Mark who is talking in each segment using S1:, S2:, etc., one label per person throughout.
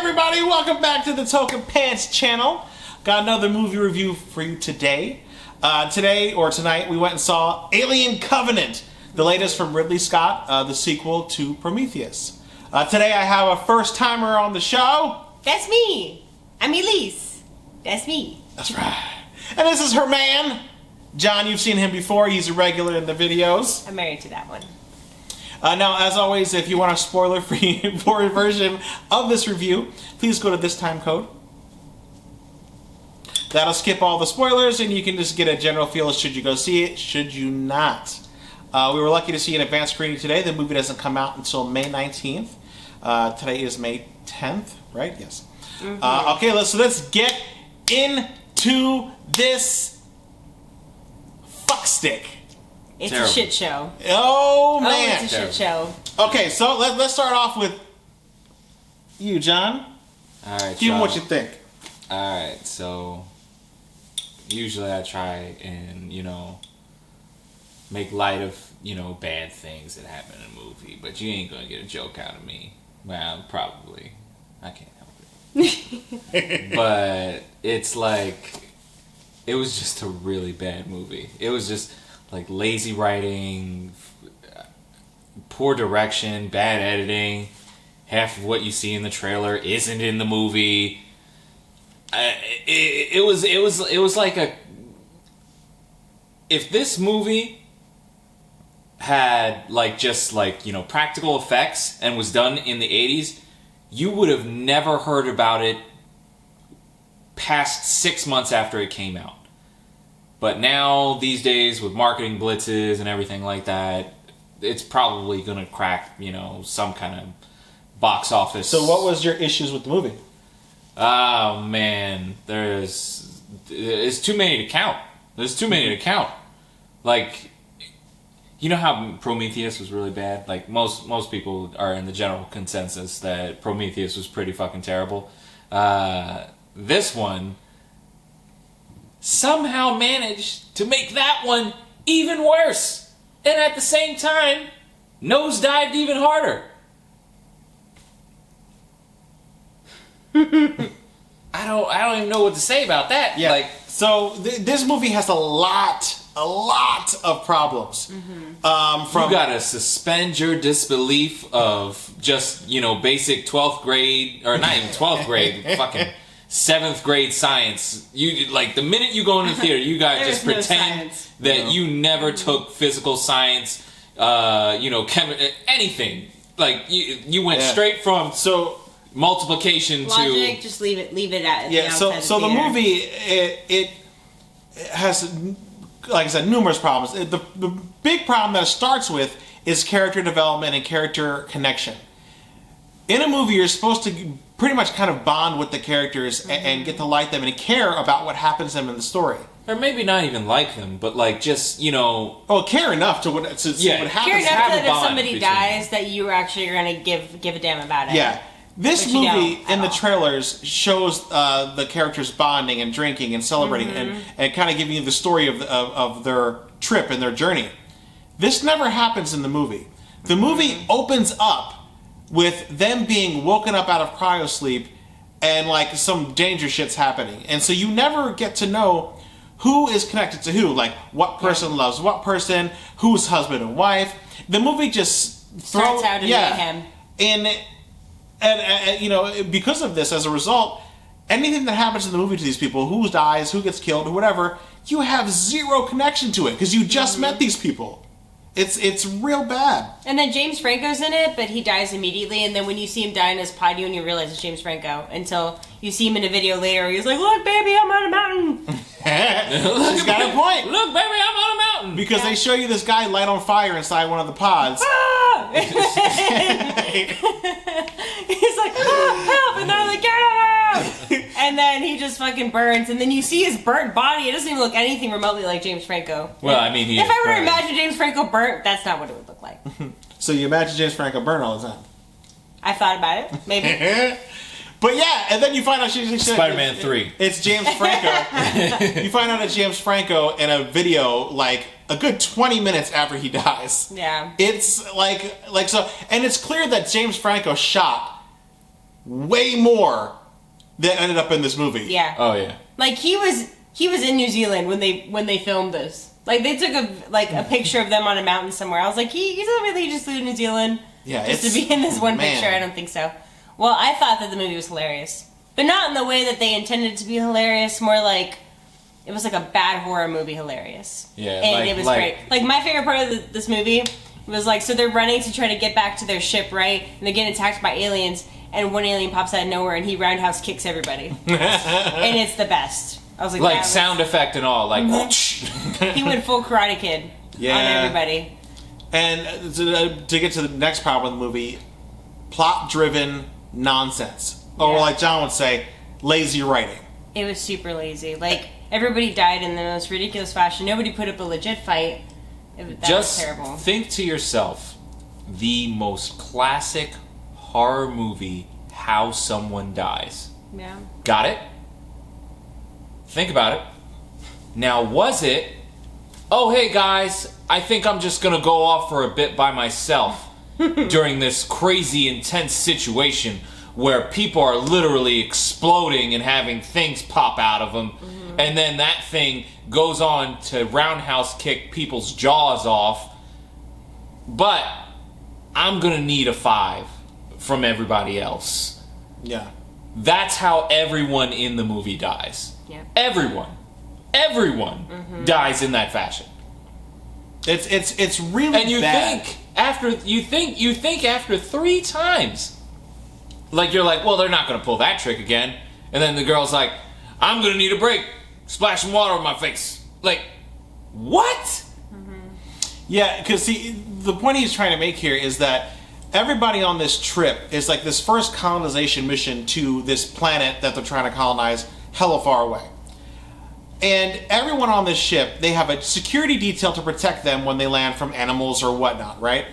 S1: everybody? Welcome back to the TokenPants channel. Got another movie review for you today. Tonight, we went and saw Alien Covenant, the latest from Ridley Scott, the sequel to Prometheus. Today I have a first-timer on the show.
S2: That's me. I'm Elise. That's me.
S1: That's right. And this is her man, John. You've seen him before. He's a regular in the videos.
S2: I'm married to that one.
S1: Now, as always, if you want a spoiler-free version of this review, please go to this time code. That'll skip all the spoilers, and you can just get a general feel should you go see it, should you not. We were lucky to see an advanced screening today. The movie doesn't come out until May 19th. Today is May 10th, right? Yes. Mm-hmm. Okay, let's get into this fuckstick.
S2: It's terrible. A shit show.
S1: Oh, man.
S2: Oh, it's a shit show.
S1: Okay, so let's start off with you, John.
S3: All right,
S1: give me what you think.
S3: All right, so usually I try and, make light of, bad things that happen in a movie, but you ain't going to get a joke out of me. Well, probably. I can't help it. But it's like, it was just a really bad movie. It was just like lazy writing, poor direction, bad editing. Half of what you see in the trailer isn't in the movie. It was like if this movie had practical effects and was done in the 80s, you would have never heard about it past 6 months after it came out. But now, these days, with marketing blitzes and everything like that, it's probably going to crack, some kind of box office.
S1: So what was your issues with the movie?
S3: Oh, man. There's too many to count. There's too many to count. Like, you know how Prometheus was really bad? Like, most people are in the general consensus that Prometheus was pretty fucking terrible. This one somehow managed to make that one even worse, and at the same time nosedived even harder. I don't even know what to say about that.
S1: Yeah. So this movie has a lot of problems. Mm-hmm.
S3: You gotta suspend your disbelief of just basic 12th grade, or not even 12th grade, fucking 7th grade science. You the minute you go in the theater, you gotta just pretend that you never took physical science, anything. Like you went straight from multiplication
S2: logic,
S3: to
S2: just leave it at
S1: the outside. So the movie it has, like I said, numerous problems. The big problem that it starts with is character development and character connection. In a movie, you're supposed to pretty much kind of bond with the characters and get to like them and care about what happens to them in the story.
S3: Or maybe not even like them, but just,
S1: care enough to see what happens.
S2: Care enough that if somebody dies, that you actually are going to give a damn about it.
S1: Yeah. This movie, in the trailers, shows the characters bonding and drinking and celebrating and kind of giving you the story of their trip and their journey. This never happens in the movie. The movie opens up with them being woken up out of cryosleep and some danger shit's happening. And so you never get to know who is connected to who. Like what person loves what person, who's husband and wife. The movie just
S2: starts out in mayhem.
S1: And because of this, as a result, anything that happens in the movie to these people, who dies, who gets killed, or whatever, you have zero connection to it because you just met these people. It's real bad.
S2: And then James Franco's in it, but he dies immediately. And then when you see him die in his pod, you don't even realize it's James Franco until you see him in a video later. He's like, "Look, baby, I'm on a mountain."
S1: She's got a point.
S3: Look, baby, I'm on a mountain.
S1: Because they show you this guy light on fire inside one of the pods.
S2: Ah! He's like, "Help!" And they're like, "Get him out!" And then he just fucking burns. And then you see his burnt body. It doesn't even look anything remotely like James Franco.
S3: Well, I mean,
S2: if I were to imagine James Franco burnt, that's not what it would look like.
S1: So you imagine James Franco burn all the time?
S2: I thought about it. Maybe.
S1: But yeah, and then you find out she's
S3: Spider-Man 3.
S1: It's James Franco. You find out it's James Franco in a video a good 20 minutes after he dies.
S2: Yeah.
S1: It's like so, and it's clear that James Franco shot way more that ended up in this movie.
S2: Yeah.
S3: Oh yeah.
S2: Like he was in New Zealand when they filmed this. Like they took a picture of them on a mountain somewhere. I was like, he's really just flew to New Zealand.
S1: Yeah,
S2: just to be in this one picture. I don't think so. Well, I thought that the movie was hilarious, but not in the way that they intended it to be hilarious. More like it was like a bad horror movie hilarious.
S3: Yeah,
S2: and it was great. Like my favorite part of this movie was like, so they're running to try to get back to their ship, right? And they're getting attacked by aliens, and one alien pops out of nowhere and he roundhouse kicks everybody, and it's the best. I was like
S3: sound effect and all, like
S2: he went full Karate Kid on everybody.
S1: And to get to the next problem of the movie, plot-driven nonsense. Or like John would say, lazy writing.
S2: It was super lazy. Like, everybody died in the most ridiculous fashion. Nobody put up a legit fight. That was terrible.
S3: Think to yourself, the most classic horror movie, how someone dies.
S2: Yeah.
S3: Got it? Think about it. Now, was it, oh, hey guys, I think I'm just going to go off for a bit by myself during this crazy, intense situation where people are literally exploding and having things pop out of them, and then that thing goes on to roundhouse kick people's jaws off, but I'm going to need a 5 from everybody else.
S1: Yeah.
S3: That's how everyone in the movie dies.
S2: Yeah.
S3: Everyone dies in that fashion.
S1: It's really
S3: and you
S1: bad.
S3: think after 3 times, like you're like, well, they're not gonna pull that trick again, and then the girl's like, I'm gonna need a break, splash some water on my face. Like, what?
S1: Yeah, because see, the point he's trying to make here is that everybody on this trip is like this first colonization mission to this planet that they're trying to colonize hella far away. And everyone on this ship, they have a security detail to protect them when they land from animals or whatnot, right?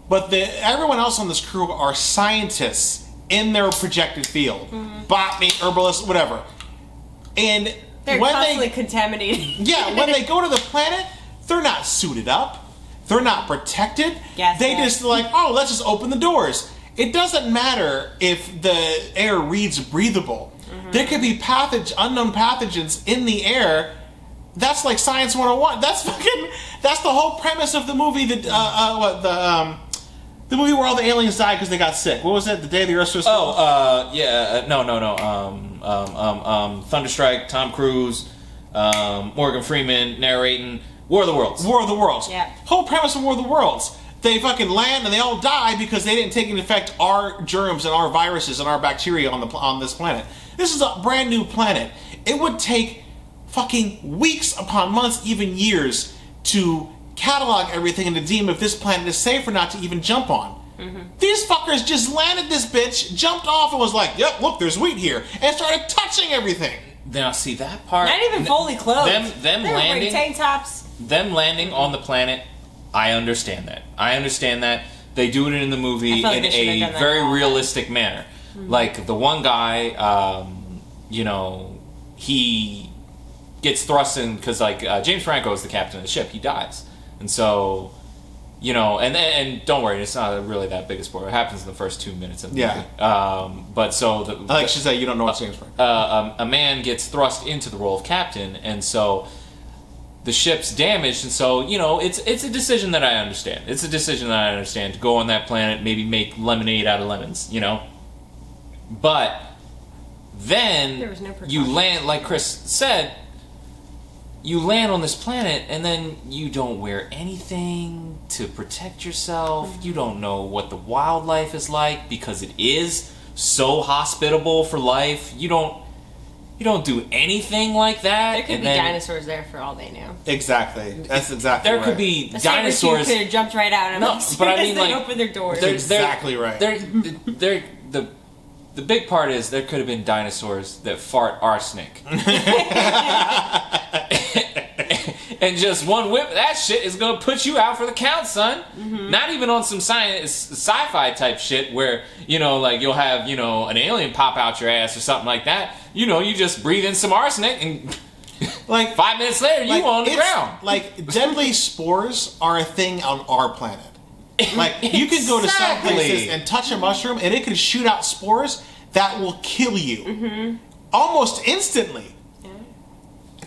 S1: But everyone else on this crew are scientists in their projected field. Botany, herbalist, whatever. And
S2: they're constantly contaminated.
S1: Yeah, when they go to the planet, they're not suited up. They're not protected. They just like, oh, let's just open the doors. It doesn't matter if the air reads breathable. There could be unknown pathogens in the air. That's like Science 101. That's the whole premise of the movie. The movie where all the aliens died because they got sick. What was it? The Day the Earth was
S3: no. Thunderstrike, Tom Cruise, Morgan Freeman narrating War of the Worlds.
S1: War of the Worlds.
S2: Yeah.
S1: Whole premise of War of the Worlds. They fucking land and they all die because they didn't take into effect our germs and our viruses and our bacteria on this planet. This is a brand new planet. It would take fucking weeks upon months, even years, to catalog everything and to deem if this planet is safe or not to even jump on. These fuckers just landed this bitch, jumped off, and was like, yep, look, there's wheat here, and started touching everything.
S3: Now, see that part?
S2: Not even fully clothed.
S3: Them
S2: they
S3: landing,
S2: tank tops.
S3: Them landing on the planet, I understand that. They do it in the movie in a very realistic manner. Like, the one guy, he gets thrust in, because, like, James Franco is the captain of the ship. He dies. And so, and don't worry, it's not really that big a spoiler. It happens in the first 2 minutes of the movie. But so...
S1: I like she said, you don't know what James Franco.
S3: A man gets thrust into the role of captain, and so the ship's damaged, and so, it's a decision that I understand. It's a decision that I understand, to go on that planet, maybe make lemonade out of lemons, But then
S2: there was no
S3: you land, like Chris said, you land on this planet, and then you don't wear anything to protect yourself. You don't know what the wildlife is like, because it is so hospitable for life. You don't do anything like that.
S2: There could be dinosaurs there for all they know.
S1: Exactly. That's exactly
S3: there
S1: right.
S3: Could be
S2: the
S3: dinosaurs.
S2: Could have jumped right out.
S3: No, but I mean,
S2: they open their doors.
S1: That's exactly right.
S3: The big part is there could have been dinosaurs that fart arsenic. And just one whip, that shit is gonna put you out for the count, son. Not even on some sci-fi type shit where, like you'll have, an alien pop out your ass or something like that. You just breathe in some arsenic and like 5 minutes later you on the ground.
S1: Like, deadly spores are a thing on our planet. Like, you can go to some places and touch a mushroom and it can shoot out spores that will kill you almost instantly. Yeah.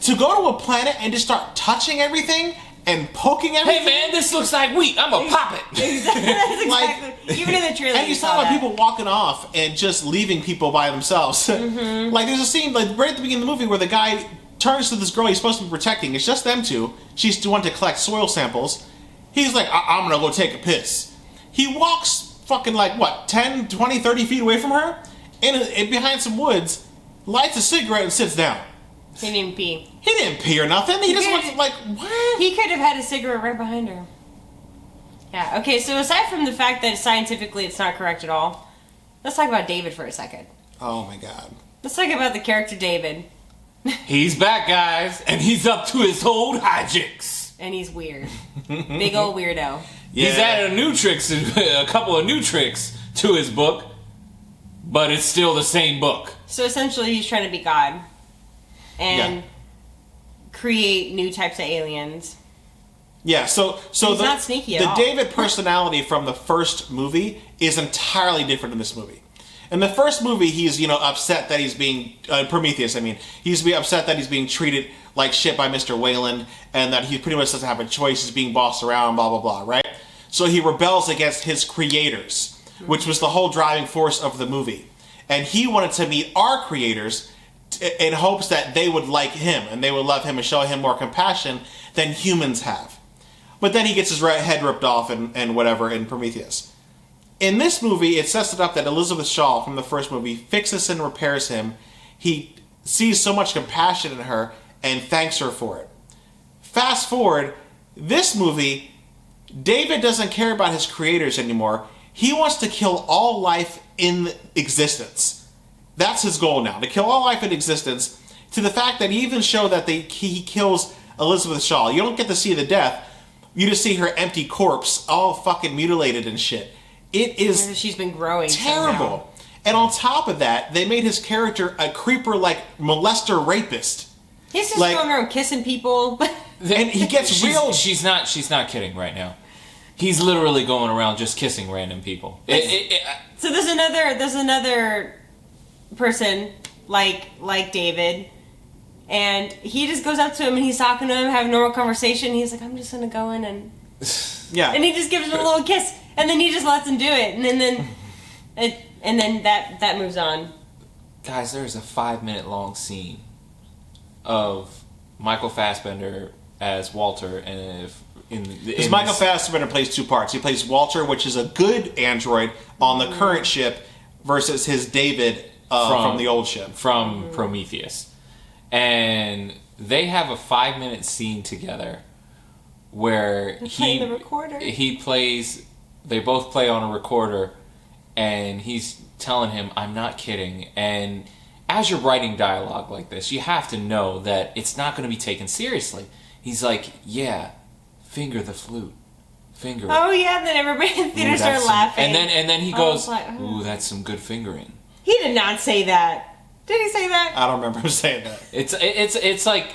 S1: To go to a planet and just start touching everything and poking everything.
S3: Hey man, this looks like wheat. I'm gonna pop it.
S2: Exactly. That's exactly. Even in the trailer,
S1: and you saw about people walking off and just leaving people by themselves. Like there's a scene like right at the beginning of the movie where the guy turns to this girl he's supposed to be protecting. It's just them two. She's the one to collect soil samples. He's like, I'm gonna go take a piss. He walks fucking like, what, 10, 20, 30 feet away from her? In behind some woods, lights a cigarette and sits down.
S2: He didn't pee.
S1: He didn't pee or nothing. He just went like, what?
S2: He could have had a cigarette right behind her. Yeah, okay, so aside from the fact that scientifically it's not correct at all, let's talk about David for a second.
S1: Oh my god.
S2: Let's talk about the character David.
S3: He's back, guys, and he's up to his old hijinks.
S2: And he's weird. Big old weirdo.
S1: Yeah.
S3: He's added a couple of new tricks to his book, but it's still the same book.
S2: So essentially he's trying to be God. And create new types of aliens.
S1: Yeah, so
S2: he's not sneaky at all.
S1: The David personality from the first movie is entirely different in this movie. In the first movie, he's upset that he's being Prometheus. I mean, he's upset that he's being treated like shit by Mr. Wayland, and that he pretty much doesn't have a choice. He's being bossed around, blah blah blah. Right? So he rebels against his creators, which was the whole driving force of the movie. And he wanted to meet our creators in hopes that they would like him and they would love him and show him more compassion than humans have. But then he gets his head ripped off and whatever in Prometheus. In this movie, it sets it up that Elizabeth Shaw from the first movie fixes and repairs him. He sees so much compassion in her and thanks her for it. Fast forward, this movie, David doesn't care about his creators anymore. He wants to kill all life in existence. That's his goal now, to kill all life in existence, to the fact that he even show that he kills Elizabeth Shaw. You don't get to see the death. You just see her empty corpse, all fucking mutilated and shit. It is
S2: she's been growing
S1: terrible.
S2: Somehow.
S1: And on top of that, they made his character a creeper, like molester rapist.
S2: He's just going around kissing people.
S1: And he gets real.
S3: She's not kidding right now. He's literally going around just kissing random people.
S2: So there's another person like David, and he just goes up to him and he's talking to him, having a normal conversation. He's like, I'm just gonna go in and and he just gives him a little kiss, and then he just lets him do it, and then that moves on.
S3: Guys, there's a 5-minute long scene of Michael Fassbender as Walter, and
S1: Michael Fassbender plays two parts. He plays Walter, which is a good android on the current ship, versus his David from the old ship.
S3: From Prometheus. And they have a 5-minute scene together where they both play on a recorder, and he's telling him, I'm not kidding. And as you're writing dialogue like this, you have to know that it's not going to be taken seriously. He's like, yeah, finger the flute. Finger it.
S2: Oh yeah, then everybody in the theater started laughing.
S3: And then he goes, ooh, that's some good fingering.
S2: He did not say that. Did he say that?
S1: I don't remember him saying that.
S3: It's like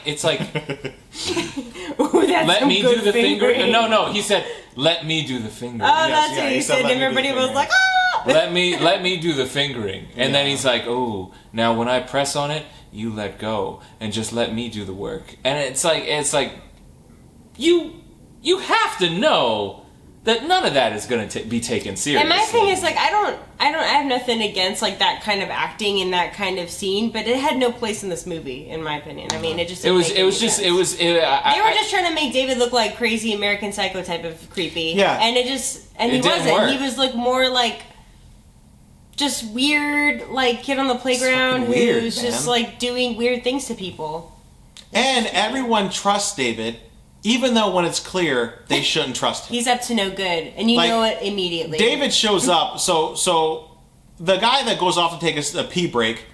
S2: ooh, that's
S3: let
S2: some
S3: me
S2: good
S3: do the
S2: fingering.
S3: fingering. No, he said, let me do the fingering.
S2: Oh, that's what he said. And everybody was like, ah!
S3: Let me do the fingering. And then he's like, oh, now when I press on it, you let go and just let me do the work. And it's like you have to know that none of that is going to be taken seriously.
S2: And my thing is, like, I have nothing against, like, that kind of acting in that kind of scene, but it had no place in this movie, in my opinion. I mean, they were just trying to make David look like crazy American Psycho type of creepy.
S1: Yeah.
S2: And he wasn't.
S3: Work.
S2: He was, like, more like just weird, like, kid on the playground who's just, like, doing weird things to people.
S1: And everyone trusts David, even though when it's clear they shouldn't trust him.
S2: He's up to no good, and you know it immediately.
S1: David shows up, so the guy that goes off to take a pee break,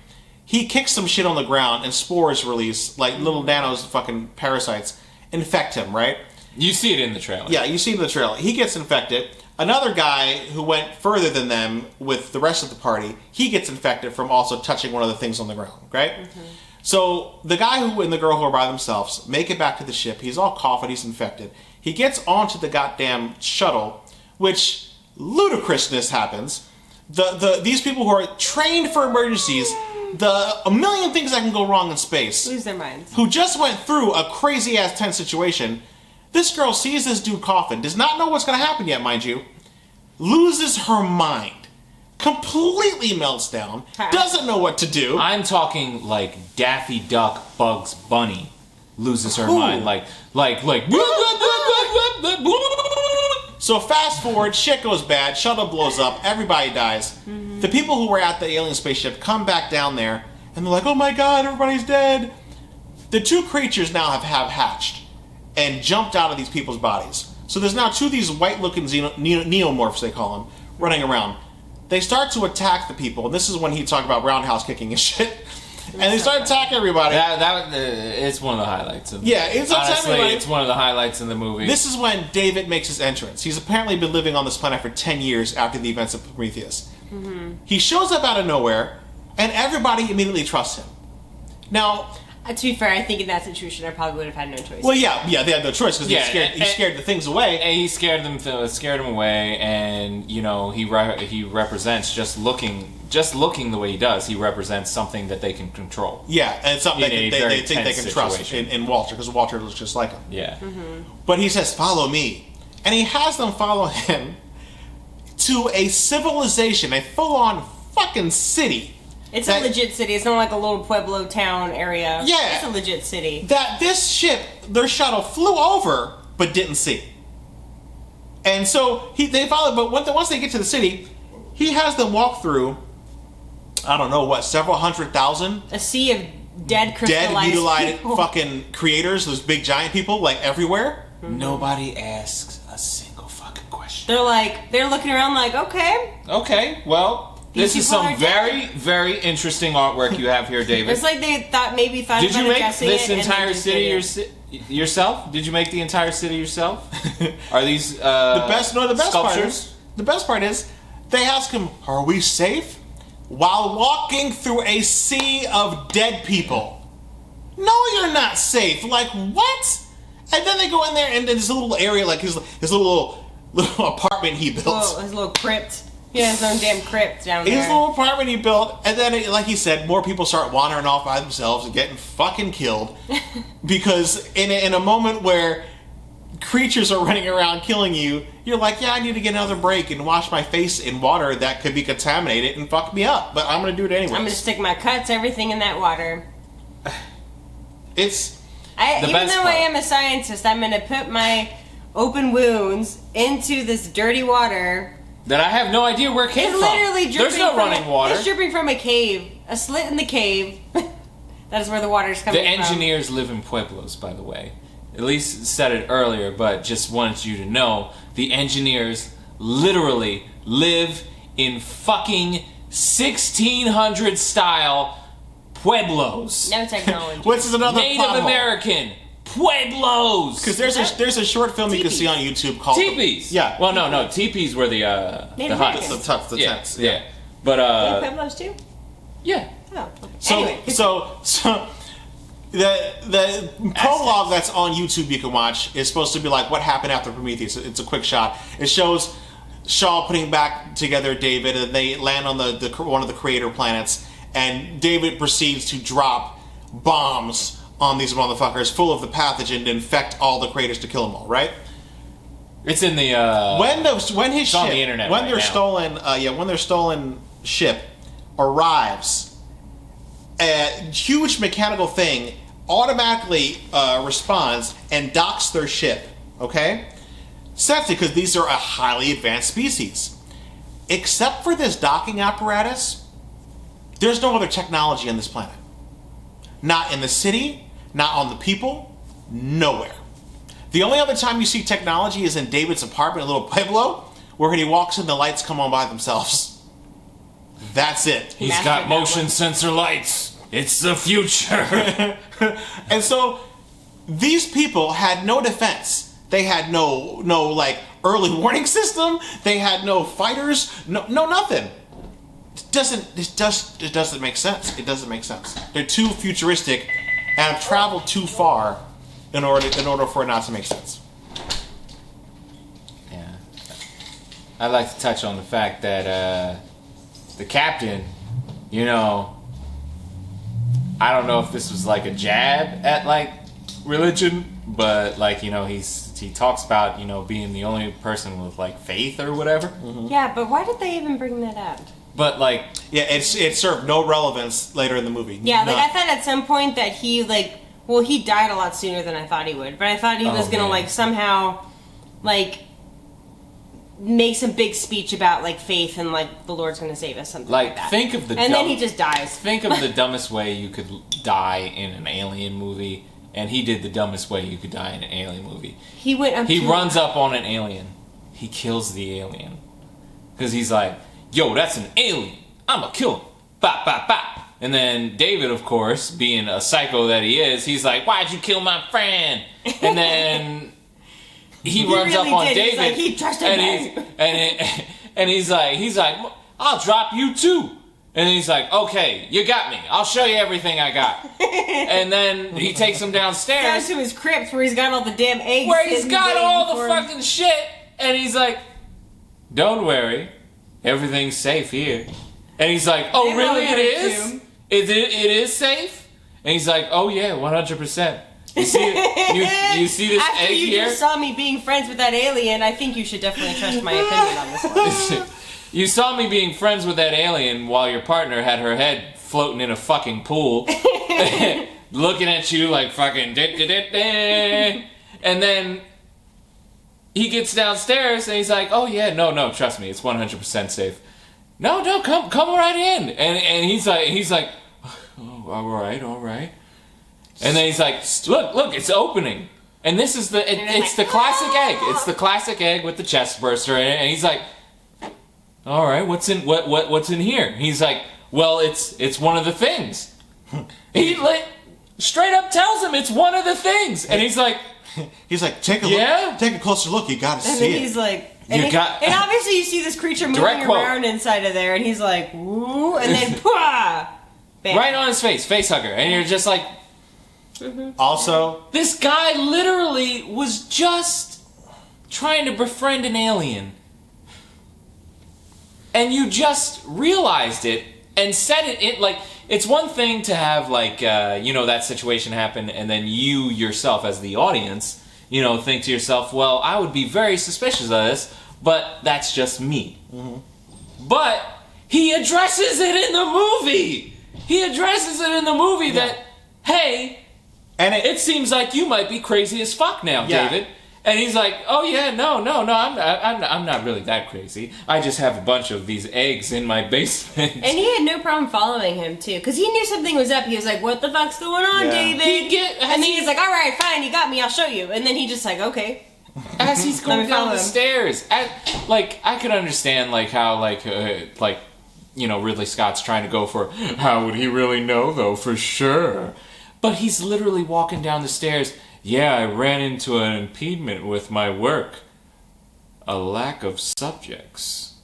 S1: he kicks some shit on the ground and spores release, like little nanos, fucking parasites, infect him, right?
S3: You see it in the trailer.
S1: Yeah, you see it in the trailer. He gets infected. Another guy who went further than them with the rest of the party, he gets infected from also touching one of the things on the ground, right? Mm-hmm. So the guy and the girl who are by themselves make it back to the ship. He's all coughing. He's infected. He gets onto the goddamn shuttle, which ludicrousness happens these people who are trained for emergencies, a million things that can go wrong in space,
S2: lose their minds,
S1: who just went through a crazy ass tense situation. This girl sees this dude coughing, does not know what's going to happen yet, mind you, loses her mind, completely melts down, doesn't know what to do.
S3: I'm talking like Daffy Duck, Bugs Bunny loses her mind, like.
S1: So fast forward, shit goes bad, shuttle blows up, everybody dies. Mm-hmm. The people who were at the alien spaceship come back down there, and they're like, oh my god, everybody's dead. The two creatures now have hatched and jumped out of these people's bodies. So there's now two of these white-looking neomorphs, they call them, running around. They start to attack the people, and this is when he talked about roundhouse kicking and shit. And they start attacking everybody.
S3: It's one of the highlights.
S1: Honestly,
S3: it's one of the highlights in the movie.
S1: This is when David makes his entrance. He's apparently been living on this planet for 10 years after the events of Prometheus. Mm-hmm. He shows up out of nowhere, and everybody immediately trusts him. Now,
S2: to be fair, I think in that situation, I probably would have had no choice.
S1: Well, yeah, they had no choice because he scared the things away.
S3: And he scared them away, and he represents just looking the way he does. He represents something that they can control.
S1: Yeah, and it's something they think they can trust in Walter, because Walter looks just like him.
S3: Yeah.
S2: Mm-hmm.
S1: But he says, "Follow me," and he has them follow him to a civilization, a full-on fucking city.
S2: It's a legit city. It's not like a little Pueblo town area.
S1: Yeah.
S2: It's a legit city.
S1: That this ship, their shuttle, flew over, but didn't see. And so they followed, but once they get to the city, he has them walk through, I don't know what, several 100,000?
S2: A sea of dead crystallized
S1: mutilated
S2: people.
S1: Fucking creators, those big giant people, like everywhere.
S3: Mm-hmm. Nobody asks a single fucking question.
S2: They're looking around like,
S3: okay, well... This is some very, very interesting artwork you have here, David.
S2: It's like they thought
S3: Did you make this entire city yourself? Did you make the entire city yourself? Are these
S1: the best
S3: sculptures?
S1: The best part is they ask him, "Are we safe?" while walking through a sea of dead people. No, you're not safe. Like what? And then they go in there, and there's a little area, like his little apartment he built.
S2: His little crypt. He has his own damn crypt down there.
S1: His little apartment he built, and then, like he said, more people start wandering off by themselves and getting fucking killed. Because in a moment where creatures are running around killing you, you're like, yeah, I need to get another break and wash my face in water that could be contaminated and fuck me up. But I'm going to do it anyway.
S2: I'm going to stick my cuts, everything in that water.
S1: Even
S2: though I am a scientist, I'm going to put my open wounds into this dirty water...
S3: that I have no idea where it came from.
S2: Literally dripping.
S3: There's no running water.
S2: It's dripping from a cave. A slit in the cave. That is where the water's coming from.
S3: The engineers live in Pueblos, by the way. At least said it earlier, but just wanted you to know, the engineers literally live in fucking 1600 style Pueblos.
S2: No technology.
S1: Which is another
S3: Native American Pueblos.
S1: Because there's a short film you can see on YouTube called
S3: Teepees.
S1: Yeah.
S3: Well, no. Teepees were the huts.
S1: The tents.
S3: Yeah. But
S2: Pueblos too?
S3: Yeah.
S2: Oh. Okay.
S1: So the prologue that's on YouTube you can watch is supposed to be like what happened after Prometheus. It's a quick shot. It shows Shaw putting back together David, and they land on the one of the creator planets, and David proceeds to drop bombs on these motherfuckers full of the pathogen to infect all the creators to kill them all, right?
S3: It's in the
S1: when his ship,
S3: on the internet
S1: when
S3: right
S1: their
S3: now.
S1: when their stolen ship arrives, a huge mechanical thing automatically responds and docks their ship. Okay, essentially because these are a highly advanced species. Except for this docking apparatus, there's no other technology on this planet. Not in the city. Not on the people, nowhere. The only other time you see technology is in David's apartment in Little Pueblo, where when he walks in, the lights come on by themselves. That's it.
S3: He's got motion sensor lights. It's the future.
S1: And so, these people had no defense. They had no like early warning system. They had no fighters. No nothing. It doesn't make sense. It doesn't make sense. They're too futuristic. And have traveled too far in order for it not to make sense.
S3: Yeah. I'd like to touch on the fact that the captain, you know, I don't know if this was like a jab at like religion, but like, you know, he talks about, you know, being the only person with like faith or whatever.
S2: Mm-hmm. Yeah, but why did they even bring that up?
S3: But like,
S1: yeah, it served no relevance later in the movie.
S2: Yeah, like I thought at some point that he like, well, he died a lot sooner than I thought he would, but I thought he was gonna like somehow like make some big speech about like faith and like the Lord's gonna save us, something like that.
S3: Think of the
S2: and then he just dies.
S3: Think of the dumbest way you could die in an alien movie, and he did the dumbest way you could die in an alien movie.
S2: He
S3: runs up on an alien, he kills the alien because he's like, "Yo, that's an alien. I'ma kill him." Bop bop bop. And then David, of course, being a psycho that he is, he's like, "Why'd you kill my friend?" And then he runs
S2: really
S3: up on
S2: did.
S3: David,
S2: he's like, he trusted me.
S3: and he's like, "I'll drop you too." And he's like, "Okay, you got me. I'll show you everything I got." And then he takes him downstairs.
S2: Down to his crypt where he's got all the damn eggs.
S3: Where he's got all the fucking shit. And he's like, "Don't worry. Everything's safe here." And he's like, "Oh, really? It is? It is safe?" And he's like, "Oh, yeah, 100%. You see it? You see this
S2: After
S3: egg
S2: you
S3: here?
S2: just saw me being friends with that alien, I think you should definitely trust my opinion on this one."
S3: You saw me being friends with that alien while your partner had her head floating in a fucking pool, looking at you like fucking da-da-da-da. And then he gets downstairs and he's like, "Oh yeah, no, trust me, it's 100% safe. No, come right in." And he's like, "Oh, all right." And then he's like, "Look, it's opening." And this is it's the classic egg. It's the classic egg with the chest burster in it. And he's like, "All right, what's in here?" He's like, "Well, it's one of the things." He like straight up tells him it's one of the things, and he's like,
S1: "Take a look. Take a closer look. You got to see it."
S2: And then he's like, and obviously you see this creature moving around inside of there, and he's like, "Woo!" And then, pwah! Bam.
S3: Right on his face hugger, and you're just like,
S1: Also,
S3: this guy literally was just trying to befriend an alien. And you just realized it and said it like, it's one thing to have like, you know, that situation happen and then you yourself as the audience, you know, think to yourself, well, I would be very suspicious of this, but that's just me. Mm-hmm. But he addresses it in the movie. That, hey, and it seems like you might be crazy as fuck now, David. And he's like, "Oh yeah, no, I'm not really that crazy. I just have a bunch of these eggs in my basement."
S2: And he had no problem following him too, because he knew something was up. He was like, "What the fuck's going on, David?" And then he's like, "All right, fine, you got me. I'll show you." And then he just like, "Okay."
S3: As he's going down the stairs, like I could understand like how like you know, Ridley Scott's trying to go for, how would he really know though, for sure. But he's literally walking down the stairs. "Yeah, I ran into an impediment with my work. A lack of subjects."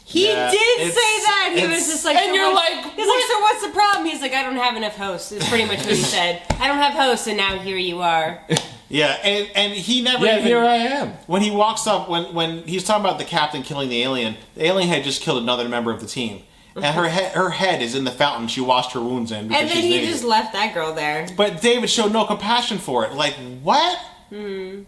S2: He did say that. He was just like,
S3: and you're like,
S2: he's like, "So what's the problem?" He's like, "I don't have enough hosts." It's pretty much what he said. "I don't have hosts, and now here you are."
S1: Yeah, and he never.
S3: Yeah, here I am.
S1: When he walks up, when he's talking about the captain killing the alien had just killed another member of the team. And her head is in the fountain she washed her wounds in.
S2: And then he just left that girl there.
S1: But David showed no compassion for it. Like, what?
S2: To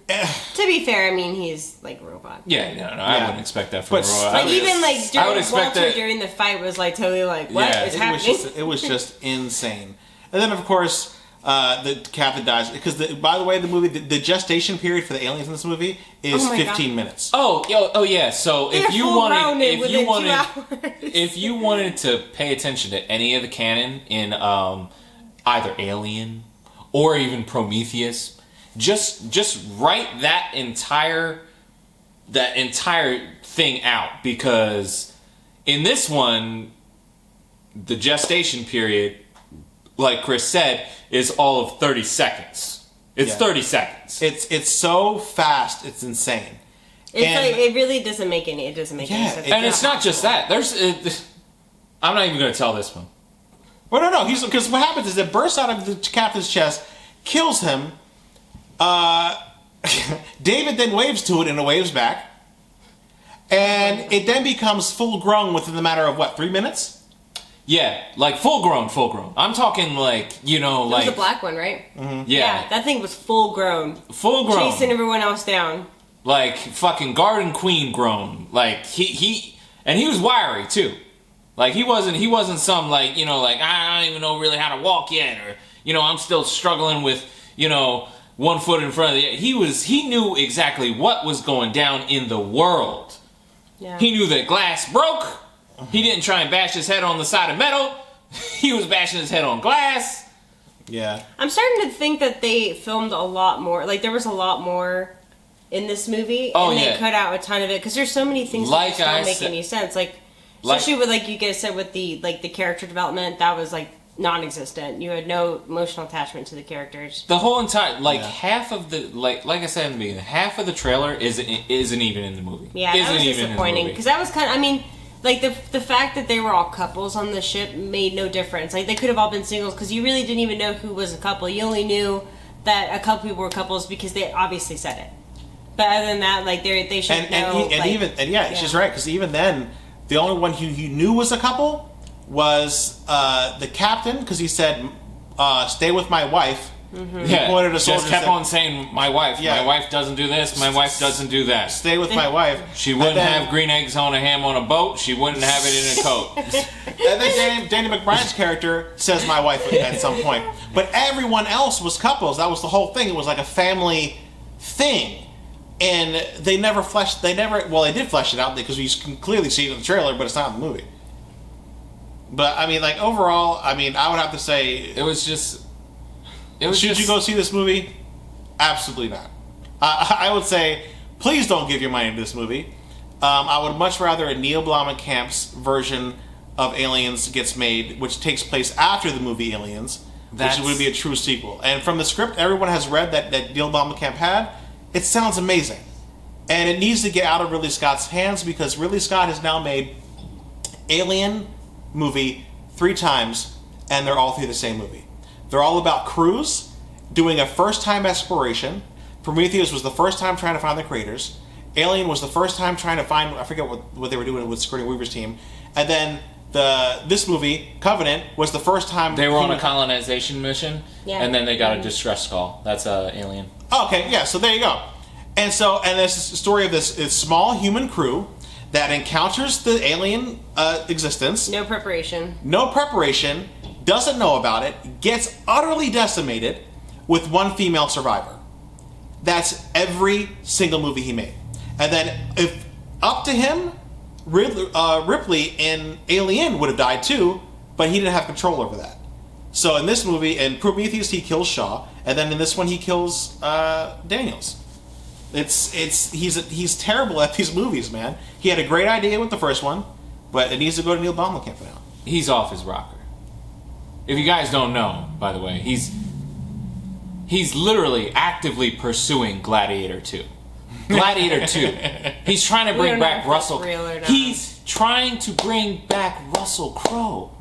S2: be fair, I mean, he's like a robot.
S3: Yeah, no, I wouldn't expect that from a robot.
S2: Like, even like during the fight was like totally like, what is happening?
S1: It was just insane. And then, of course, the captain dies. Because, by the way, the movie, the gestation period for the aliens in this movie is 15 minutes.
S3: Oh yeah. So if you wanted to pay attention to any of the canon in either Alien or even Prometheus, just write that entire thing out, because in this one, the gestation period, like Chris said, is all of 30 seconds. It's 30 seconds.
S1: It's so fast, it's insane.
S2: It really doesn't make any sense.
S3: And it's not just that. I'm not even going to tell this one.
S1: Well, no, because what happens is it bursts out of the captain's chest, kills him. David then waves to it and it waves back. And it then becomes full grown within the matter of what, 3 minutes?
S3: Yeah, like full grown. I'm talking like, you know,
S2: It
S3: like
S2: was the black one, right?
S3: yeah,
S2: That thing was full grown.
S3: full grown.
S2: Chasing everyone else down.
S3: Like fucking Garden Queen grown. Like he was wiry too. Like he wasn't some like, you know, like I don't even know really how to walk yet, or you know, I'm still struggling with, you know, 1 foot in front of the. He knew exactly what was going down in the world.
S2: Yeah.
S3: He knew that glass broke. He didn't try and bash his head on the side of metal. He was bashing his head on glass.
S1: Yeah.
S2: I'm starting to think that they filmed a lot more. Like there was a lot more in this movie, and they cut out a ton of it because there's so many things that just don't make any sense. Like especially with like you guys said with the character development, that was like non-existent. You had no emotional attachment to the characters.
S3: The whole entire half of the like I said in the beginning, half of the trailer isn't even in the movie.
S2: Yeah, that was disappointing because that was kind of. I mean, like the fact that they were all couples on the ship made no difference. Like they could have all been singles because you really didn't even know who was a couple. You only knew that a couple people were couples because they obviously said it. But other than that, like they should know.
S1: She's right because even then, the only one who you knew was a couple was the captain because he said, "Stay with my wife."
S2: Mm-hmm.
S3: He pointed a soldier. Just kept on saying, "My wife.
S1: Yeah.
S3: My wife doesn't do this. My wife doesn't do that.
S1: Stay with my wife."
S3: She wouldn't have green eggs on a ham on a boat. She wouldn't have it in a coat.
S1: And then Danny McBride's character says "my wife" at some point, but everyone else was couples. That was the whole thing. It was like a family thing, and they never fleshed. They did flesh it out because you can clearly see it in the trailer, but it's not in the movie. But I mean, like overall, I mean, I would have to say
S3: it was just.
S1: Should you go see this movie? Absolutely not. I would say, please don't give your money to this movie. I would much rather a Neil Blomkamp's version of Aliens gets made, which takes place after the movie Aliens, which would be a true sequel. And from the script everyone has read that Neil Blomkamp had, it sounds amazing. And it needs to get out of Ridley Scott's hands because Ridley Scott has now made Alien movie 3 times, and they're all 3 the same movie. They're all about crews doing a first-time exploration. Prometheus was the first time trying to find the craters. Alien was the first time trying to find, I forget what they were doing with Sigourney Weaver's team. And then this movie, Covenant, was the first time...
S3: They were on a colonization mission, and then they got a distress call. That's Alien.
S1: Okay, yeah, so there you go. And there's the story of this small human crew that encounters the alien existence.
S2: No preparation.
S1: Doesn't know about it, gets utterly decimated with 1 female survivor. That's every single movie he made. And then, if up to him, Ripley in Alien would have died too, but he didn't have control over that. So in this movie, in Prometheus, he kills Shaw, and then in this one, he kills Daniels. He's terrible at these movies, man. He had a great idea with the first one, but it needs to go to Neil Blomkamp now.
S3: He's off his rocker. If you guys don't know, by the way, he's literally actively pursuing Gladiator 2. Gladiator 2. He's trying to bring back Russell. He's trying to bring back Russell Crowe.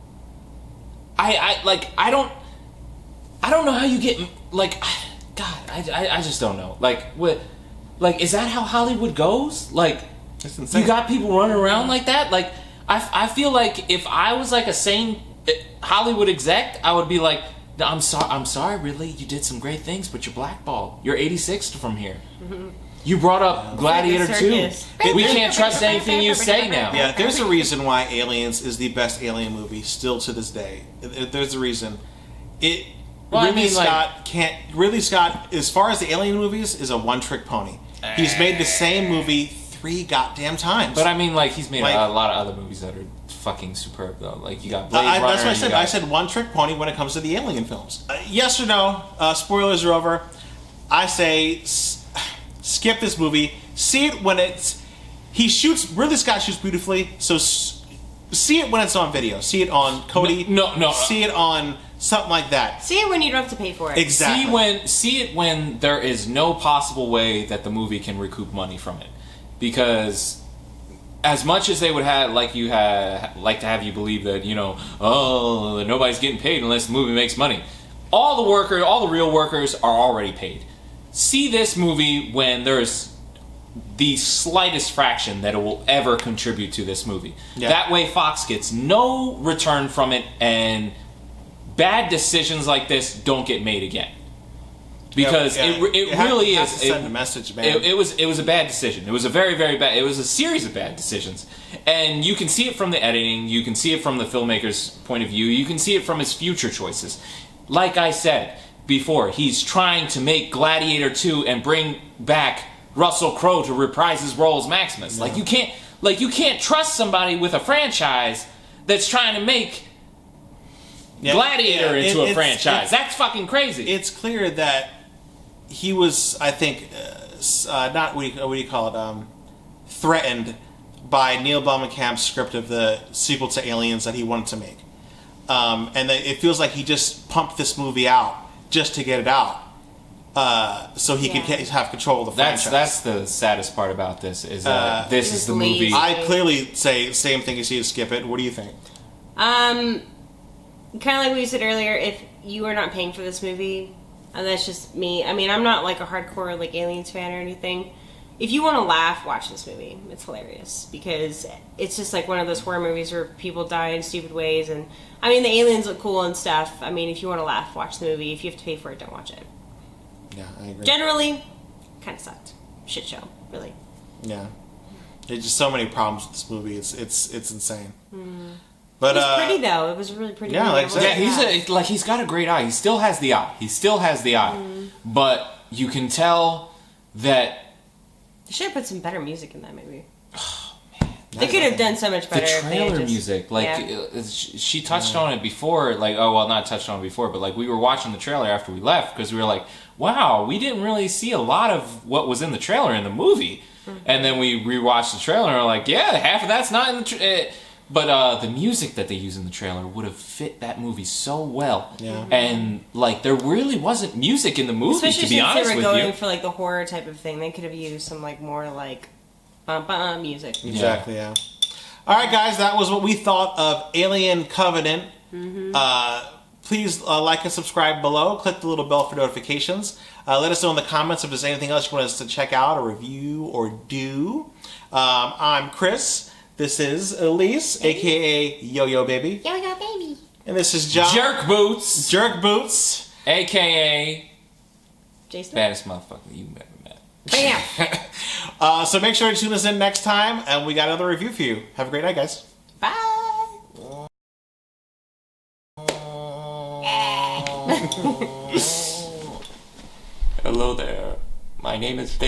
S3: I don't know how you get God. I just don't know. Is that how Hollywood goes? Like,
S1: that's insane.
S3: You got people running around like that. Like, I feel like if I was like a sane Hollywood exec, I would be like, I'm sorry, Ridley, you did some great things, but you're blackballed. You're 86th from here. Mm-hmm. You brought up Gladiator 2. We can't trust anything you say now.
S1: Yeah, there's a reason why Aliens is the best Alien movie still to this day. There's a reason. Ridley Scott, as far as the Alien movies, is a one-trick pony. He's made the same movie 3 goddamn times.
S3: But I mean, he's made a lot of other movies that are fucking superb, though. Like, you got Blade Runner.
S1: That's what I said. I said one-trick pony when it comes to the Alien films. Yes or no? Spoilers are over. I say skip this movie. See it when it's... Ridley Scott shoots beautifully, so see it when it's on video. See it on Kodi.
S3: No.
S1: See it on something like that.
S2: See it when you don't have to pay for it.
S1: Exactly.
S3: See it when there is no possible way that the movie can recoup money from it. Because... as much as they would like to have you believe that, nobody's getting paid unless the movie makes money. All the real workers are already paid. See this movie when there's the slightest fraction that it will ever contribute to this movie.
S1: Yeah.
S3: That way Fox gets no return from it, and bad decisions like this don't get made again. Because it really
S1: has
S3: is.
S1: to send a message, man.
S3: It was a bad decision. It was a very, very bad. It was a series of bad decisions, and you can see it from the editing. You can see it from the filmmaker's point of view. You can see it from his future choices. Like I said before, he's trying to make Gladiator 2 and bring back Russell Crowe to reprise his role as Maximus.
S1: No.
S3: You can't trust somebody with a franchise that's trying to make Gladiator into a franchise. That's fucking crazy.
S1: It's clear that he was, I think, not what do you call it? Threatened by Neil Blomkamp's script of the sequel to Aliens that he wanted to make, and that it feels like he just pumped this movie out just to get it out, so he could have control of the franchise.
S3: That's the saddest part about this is that this is the movie.
S1: I clearly say same thing as you to skip it. What do you think?
S2: Kind of like what you said earlier. If you are not paying for this movie. And that's just me. I mean, I'm not like a hardcore like Aliens fan or anything. If you want to laugh, watch this movie. It's hilarious because it's just like one of those horror movies where people die in stupid ways. And I mean, the aliens look cool and stuff. I mean, if you want to laugh, watch the movie. If you have to pay for it, don't watch it.
S1: Yeah, I agree.
S2: Generally, kind of sucked. Shit show, really.
S1: Yeah, there's just so many problems with this movie. It's insane. But
S2: it was pretty though. It was a really pretty.
S1: Yeah,
S2: movie.
S1: like I said,
S3: he's got a great eye. He still has the eye. But you can tell that
S2: They should have put some better music in that movie.
S3: Oh, man,
S2: they could have done so much better.
S3: The trailer music, she touched on it before. Like, not touched on it before, but like we were watching the trailer after we left because we were like, wow, we didn't really see a lot of what was in the trailer in the movie. And then we rewatched the trailer and we're like, yeah, half of that's not in the But the music that they use in the trailer would have fit that movie so well.
S1: Yeah.
S3: And, like, there really wasn't music in the movie,
S2: especially
S3: to be honest
S2: since
S3: with
S2: they were
S3: you.
S2: going for, like, the horror type of thing. They could have used some, like, more, like, bum-bum music.
S1: Exactly, yeah. All right, guys, that was what we thought of Alien Covenant. Please like and subscribe below. Click the little bell for notifications. Let us know in the comments if there's anything else you want us to check out or review or do. I'm Chris. This is Elise, a.k.a. Yo-Yo Baby.
S2: Yo-Yo Baby.
S1: And this is John.
S3: Jerk Boots.
S1: Jerk Boots.
S3: A.k.a.
S2: Jason.
S3: baddest motherfucker you ever met.
S2: Bam.
S1: So make sure to tune us in next time, and we got another review for you. Have a great night, guys.
S2: Bye.
S3: Hello there. My name is Dave.